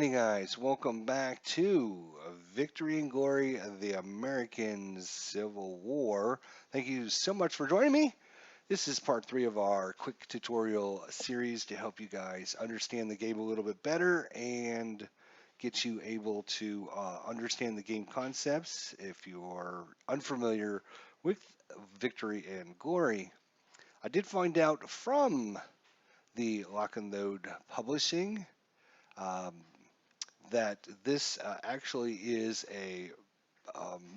Alrighty, guys, welcome back to Victory and Glory of the American Civil War. Thank you so much for joining me. This is part 3 of our quick tutorial series to help you guys understand the game a little bit better and get you able to understand the game concepts if you're unfamiliar with Victory and Glory. I did find out from the Lock and Load Publishing um, that this actually is a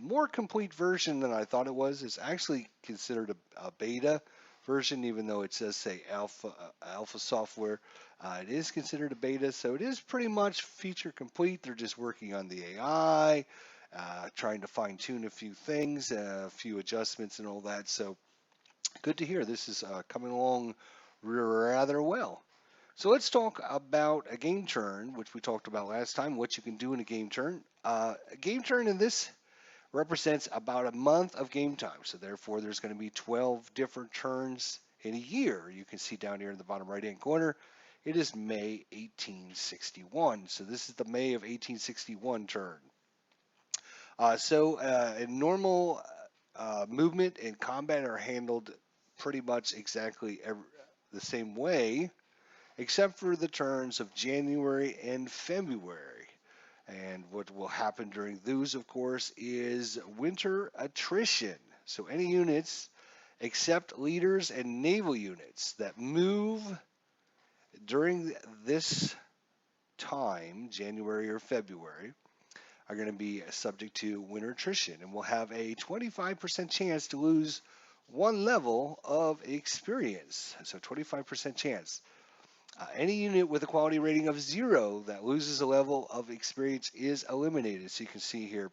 more complete version than I thought it was. It's actually considered a beta version, even though it says say alpha software. It is considered a beta, so it is pretty much feature complete. They're just working on the AI, trying to fine tune a few things, a few adjustments, and all that. So good to hear. This is coming along rather well. So let's talk about a game turn, which we talked about last time, what you can do in a game turn. A game turn in this represents about a month of game time. So therefore, there's going to be 12 different turns in a year. You can see down here in the bottom right-hand corner, it is May 1861. So this is the May of 1861 turn. In normal movement and combat are handled pretty much exactly the same way, except for the turns of January and February. And what will happen during those, of course, is winter attrition. So any units except leaders and naval units that move during this time, January or February, are going to be subject to winter attrition and will have a 25% chance to lose one level of experience. So 25% chance. Any unit with a quality rating of 0 that loses a level of experience is eliminated. So you can see here,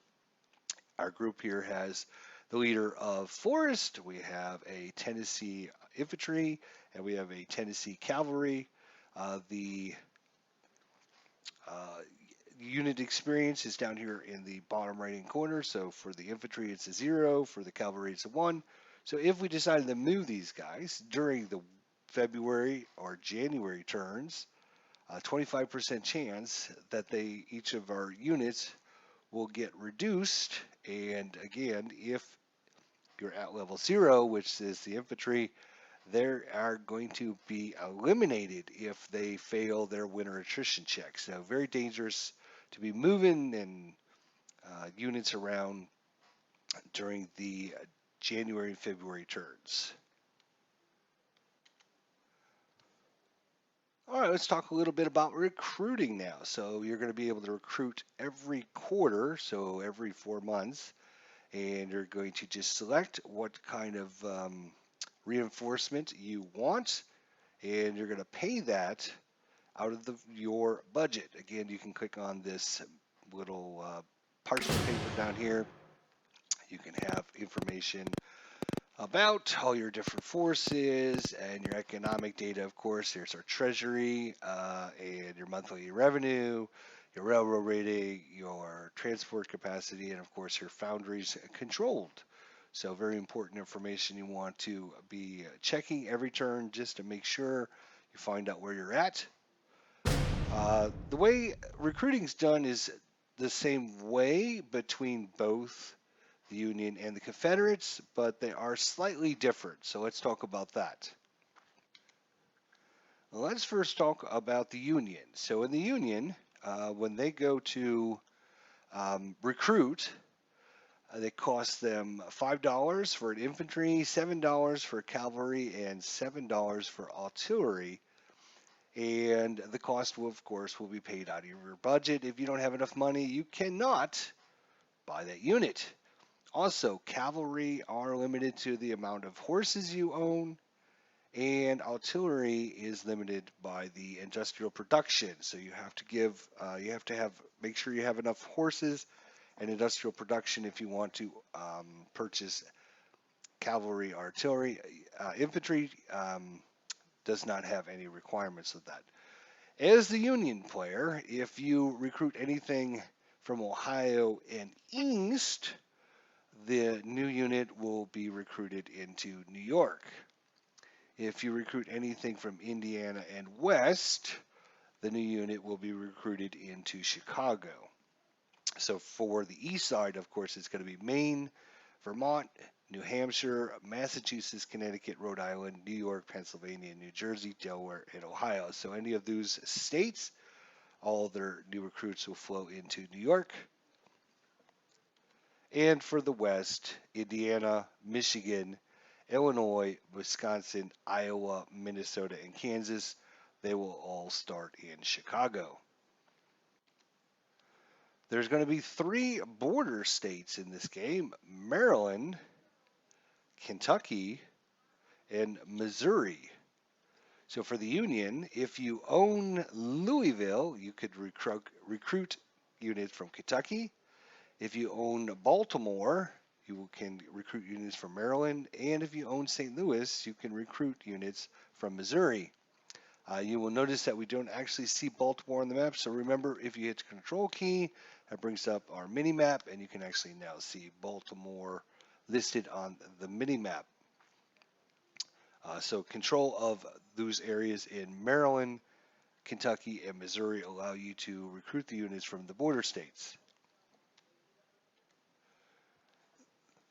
our group here has the leader of Forest, we have a Tennessee infantry, and we have a Tennessee cavalry. The unit experience is down here in the bottom right hand corner. So for the infantry, it's a 0. For the cavalry, it's a 1. So if we decided to move these guys during the February or January turns, 25% chance that each of our units will get reduced. And again, if you're at level 0, which is the infantry, they are going to be eliminated if they fail their winter attrition check. So very dangerous to be moving and units around during the January and February turns. All right, let's talk a little bit about recruiting now. So you're going to be able to recruit every quarter, so every 4 months, and you're going to just select what kind of reinforcement you want, and you're going to pay that out of your budget. Again, you can click on this little parchment paper down here. You can have information about all your different forces and your economic data. Of course, there's our treasury and your monthly revenue, your railroad rating, your transport capacity, and of course your foundries controlled. So very important information you want to be checking every turn just to make sure you find out where you're at. The way recruiting is done is the same way between both the Union and the Confederates, but they are slightly different. So let's talk about that. Let's first talk about the Union. So in the Union, when they go to recruit, they cost them $5 for an infantry, $7 for cavalry, and $7 for artillery. And the cost, will, of course, will be paid out of your budget. If you don't have enough money, you cannot buy that unit. Also, cavalry are limited to the amount of horses you own, and artillery is limited by the industrial production. So you have to make sure you have enough horses and industrial production if you want to purchase cavalry, artillery. Infantry does not have any requirements of that. As the Union player, if you recruit anything from Ohio and east, the new unit will be recruited into New York. If you recruit anything from Indiana and west, the new unit will be recruited into Chicago. So for the east side, of course, it's going to be Maine, Vermont, New Hampshire, Massachusetts, Connecticut, Rhode Island, New York, Pennsylvania, New Jersey, Delaware, and Ohio. So any of those states, all their new recruits will flow into New York. And for the west, Indiana, Michigan, Illinois, Wisconsin, Iowa, Minnesota, and Kansas, they will all start in Chicago. There's going to be 3 border states in this game: Maryland, Kentucky, and Missouri. So for the Union, if you own Louisville, you could recruit units from Kentucky. If you own Baltimore, you can recruit units from Maryland. And if you own St. Louis, you can recruit units from Missouri. You will notice that we don't actually see Baltimore on the map. So remember, if you hit the Control key, that brings up our mini map, and you can actually now see Baltimore listed on the mini map. So control of those areas in Maryland, Kentucky, and Missouri allow you to recruit the units from the border states.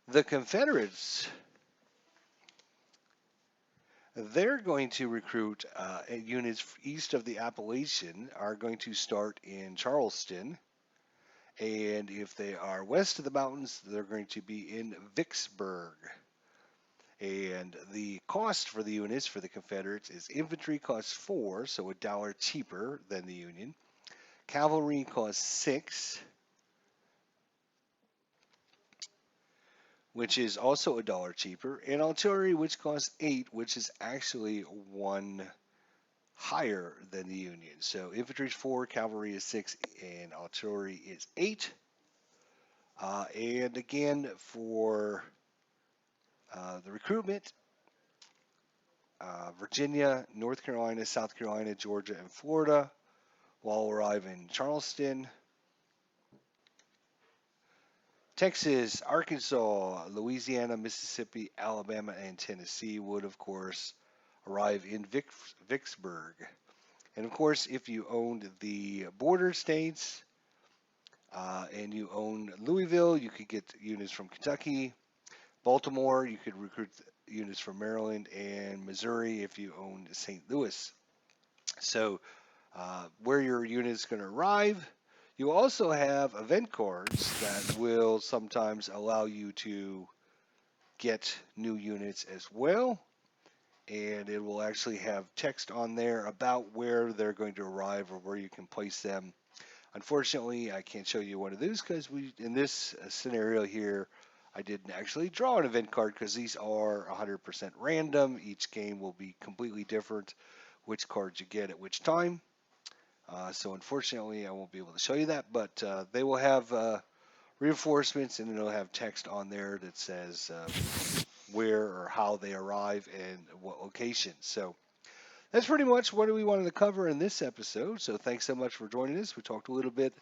The Confederates, they're going to recruit units east of the Appalachian, are going to start in Charleston. And if they are west of the mountains, they're going to be in Vicksburg. And the cost for the units for the Confederates is infantry costs 4, so $1 cheaper than the Union. Cavalry costs 6, which is also $1 cheaper. And artillery, which costs 8, which is actually 1 higher than the Union. So infantry is 4, cavalry is 6, and artillery is 8. And again, for the recruitment, Virginia, North Carolina, South Carolina, Georgia, and Florida will all arrive in Charleston. Texas, Arkansas, Louisiana, Mississippi, Alabama, and Tennessee would, of course, arrive in Vicksburg. And, of course, if you owned the border states and you own Louisville, you could get units from Kentucky. Baltimore, you could recruit units from Maryland, and Missouri if you own St. Louis. So where your unit is going to arrive, you also have event cards that will sometimes allow you to get new units as well. And it will actually have text on there about where they're going to arrive or where you can place them. Unfortunately, I can't show you one of those because in this scenario here, I didn't actually draw an event card because these are 100% random. Each game will be completely different which cards you get at which time. So unfortunately, I won't be able to show you that, but they will have reinforcements, and it'll have text on there that says where or how they arrive and what location. So that's pretty much what we wanted to cover in this episode. So thanks so much for joining us. We talked a little bit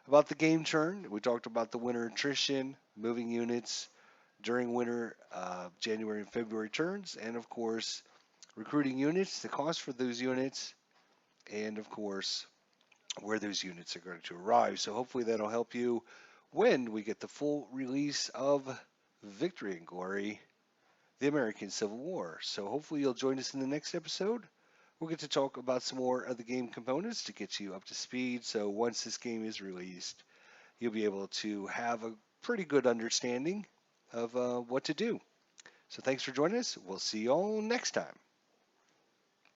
about the game churn. We talked about the winter attrition, moving units during winter, January and February turns, and of course, recruiting units, the cost for those units, and of course, where those units are going to arrive. So hopefully that'll help you when we get the full release of Victory and Glory, the American Civil War. So hopefully you'll join us in the next episode. We'll get to talk about some more of the game components to get you up to speed. So once this game is released, you'll be able to have a pretty good understanding of what to do. So thanks for joining us. We'll see you all next time.